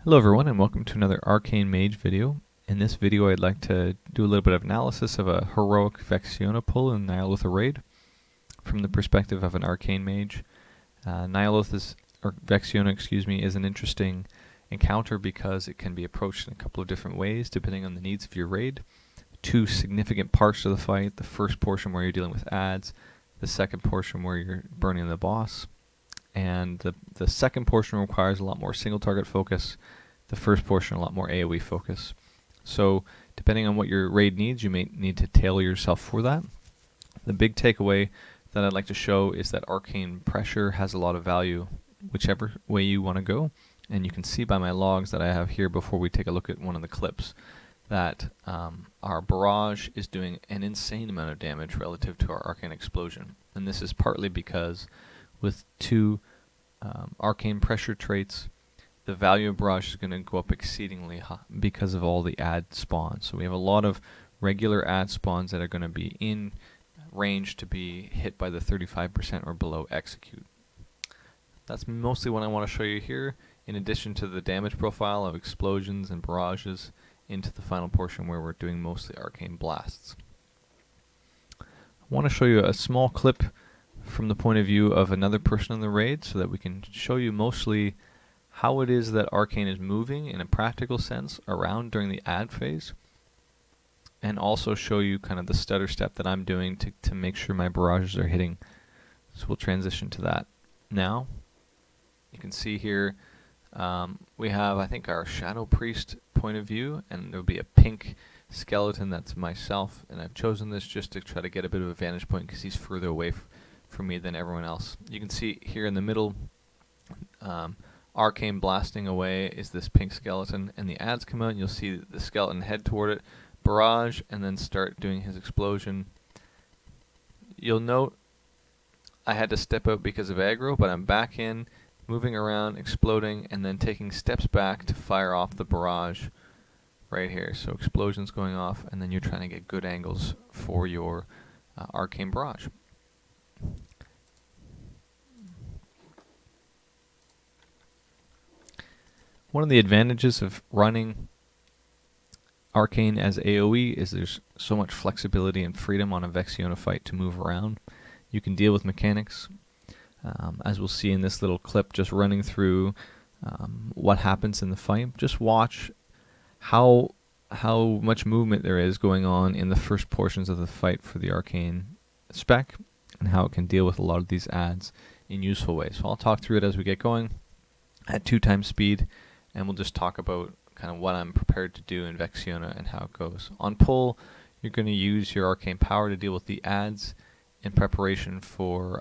Hello everyone and welcome to another Arcane Mage video. In this video I'd like to do a little bit of analysis of a Heroic Vexiona pull in Ny'alotha raid from the perspective of an Arcane Mage. Ny'alotha's, or Vexiona, excuse me, is an interesting encounter because it can be approached in a couple of different ways depending on the needs of your raid. Two significant parts of the fight: the first portion where you're dealing with adds, the second portion where you're burning the boss. And the second portion requires a lot more single target focus, the first portion a lot more AoE focus. So depending on what your raid needs, you may need to tailor yourself for that. The big takeaway that I'd like to show is that Arcane Pressure has a lot of value whichever way you want to go, and you can see by my logs that I have here before we take a look at one of the clips that our Barrage is doing an insane amount of damage relative to our Arcane Explosion, and this is partly because with two Arcane Pressure traits, the value of Barrage is going to go up exceedingly high because of all the add spawns. So we have a lot of regular add spawns that are going to be in range to be hit by the 35% or below execute. That's mostly what I want to show you here, in addition to the damage profile of explosions and barrages into the final portion where we're doing mostly arcane blasts. I want to show you a small clip from the point of view of another person in the raid so that we can show you mostly how it is that Arcane is moving in a practical sense around during the add phase, and also show you kind of the stutter step that I'm doing to make sure my barrages are hitting. So we'll transition to that now. You can see here we have, I think, our Shadow Priest point of view, and there'll be a pink skeleton that's myself, and I've chosen this just to try to get a bit of a vantage point because he's further away from me than everyone else. You can see here in the middle, Arcane blasting away is this pink skeleton, and the adds come out and you'll see the skeleton head toward it, barrage, and then start doing his explosion. You'll note I had to step out because of aggro, but I'm back in, moving around, exploding, and then taking steps back to fire off the barrage right here. So explosions going off, and then you're trying to get good angles for your Arcane Barrage. One of the advantages of running Arcane as AoE is there's so much flexibility and freedom on a Vexiona fight to move around. You can deal with mechanics, as we'll see in this little clip just running through what happens in the fight. Just watch how much movement there is going on in the first portions of the fight for the Arcane spec, and how it can deal with a lot of these adds in useful ways. So I'll talk through it as we get going at 2x speed, and we'll just talk about kind of what I'm prepared to do in Vexiona and how it goes. On pull, you're going to use your Arcane Power to deal with the adds in preparation for,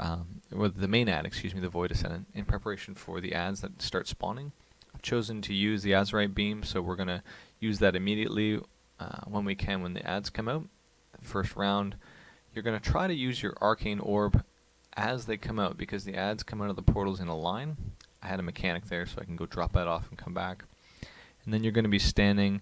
or the main add, excuse me, the Void Ascendant, in preparation for the adds that start spawning. I've chosen to use the Azurite Beam, so we're going to use that immediately when we can when the adds come out. First round, you're going to try to use your Arcane Orb as they come out, because the adds come out of the portals in a line. I had a mechanic there so I can go drop that off and come back. And then you're going to be standing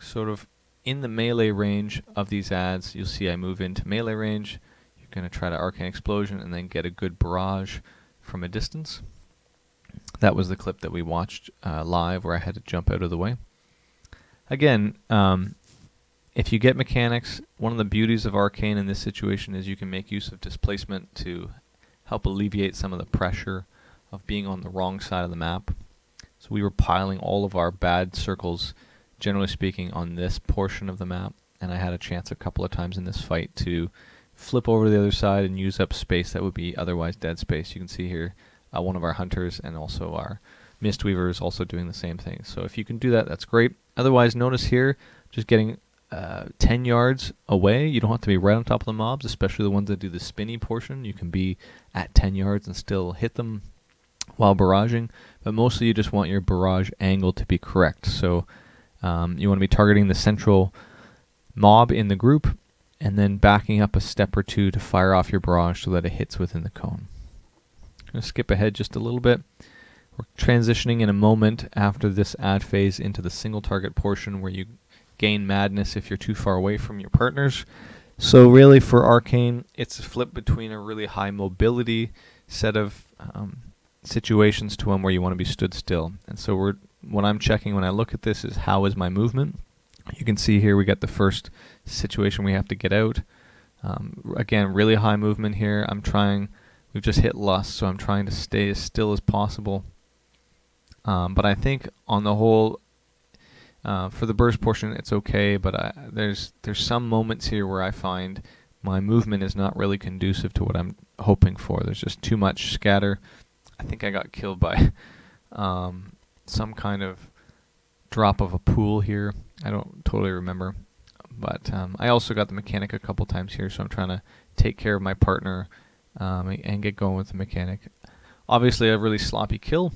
sort of in the melee range of these adds. You'll see I move into melee range. You're going to try to Arcane Explosion and then get a good barrage from a distance. That was the clip that we watched live where I had to jump out of the way. Again, if you get mechanics, one of the beauties of Arcane in this situation is you can make use of displacement to help alleviate some of the pressure of being on the wrong side of the map. So we were piling all of our bad circles, generally speaking, on this portion of the map, and I had a chance a couple of times in this fight to flip over to the other side and use up space that would be otherwise dead space. You can see here one of our hunters and also our Mistweaver is also doing the same thing. So if you can do that, that's great. Otherwise, notice here, just getting 10 yards away. You don't have to be right on top of the mobs, especially the ones that do the spinny portion. You can be at 10 yards and still hit them while barraging, but mostly you just want your barrage angle to be correct. So you want to be targeting the central mob in the group and then backing up a step or two to fire off your barrage so that it hits within the cone. I'm going to skip ahead just a little bit. We're transitioning in a moment after this add phase into the single target portion where you gain madness if you're too far away from your partners. So really for Arcane, it's a flip between a really high mobility set of situations to one where you want to be stood still. And so we're what I'm checking when I look at this is how is my movement. You can see here we got the first situation we have to get out. Again, really high movement here. We've just hit lust, so I'm trying to stay as still as possible. But I think on the whole, for the burst portion, it's okay, but there's some moments here where I find my movement is not really conducive to what I'm hoping for. There's just too much scatter. I think I got killed by some kind of drop of a pool here. I don't totally remember. But I also got the mechanic a couple times here, so I'm trying to take care of my partner and get going with the mechanic. Obviously, a really sloppy kill,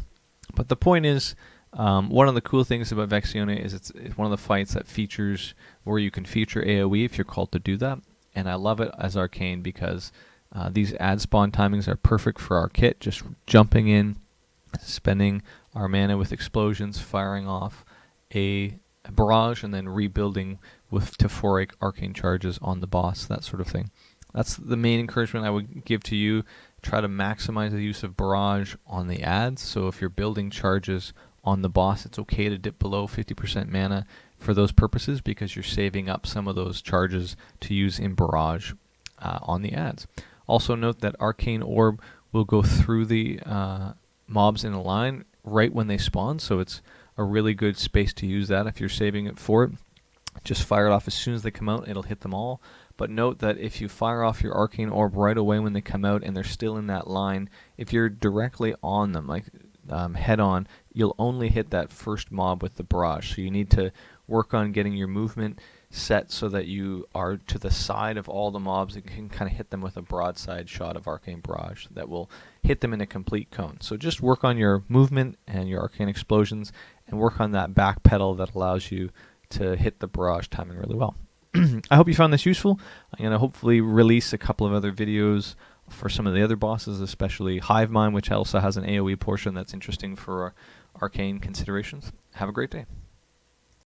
but the point is, one of the cool things about Vexiona is it's one of the fights that features where you can feature AoE if you're called to do that, and I love it as Arcane because these ad spawn timings are perfect for our kit, just jumping in, spending our mana with explosions, firing off a barrage, and then rebuilding with tephoric arcane charges on the boss, that sort of thing. That's the main encouragement I would give to you. Try to maximize the use of barrage on the ads. So if you're building charges on the boss, it's okay to dip below 50% mana for those purposes because you're saving up some of those charges to use in barrage on the ads. Also note that Arcane Orb will go through the mobs in a line right when they spawn, so it's a really good space to use that if you're saving it for it. Just fire it off as soon as they come out, it'll hit them all. But note that if you fire off your Arcane Orb right away when they come out and they're still in that line, if you're directly on them, like head on, you'll only hit that first mob with the barrage. So you need to work on getting your movement set so that you are to the side of all the mobs and can kind of hit them with a broadside shot of Arcane Barrage that will hit them in a complete cone. So just work on your movement and your Arcane Explosions and work on that back pedal that allows you to hit the barrage timing really well. I hope you found this useful. I'm going to hopefully release a couple of other videos for some of the other bosses, especially Hivemind, which also has an AoE portion that's interesting for arcane considerations. Have a great day.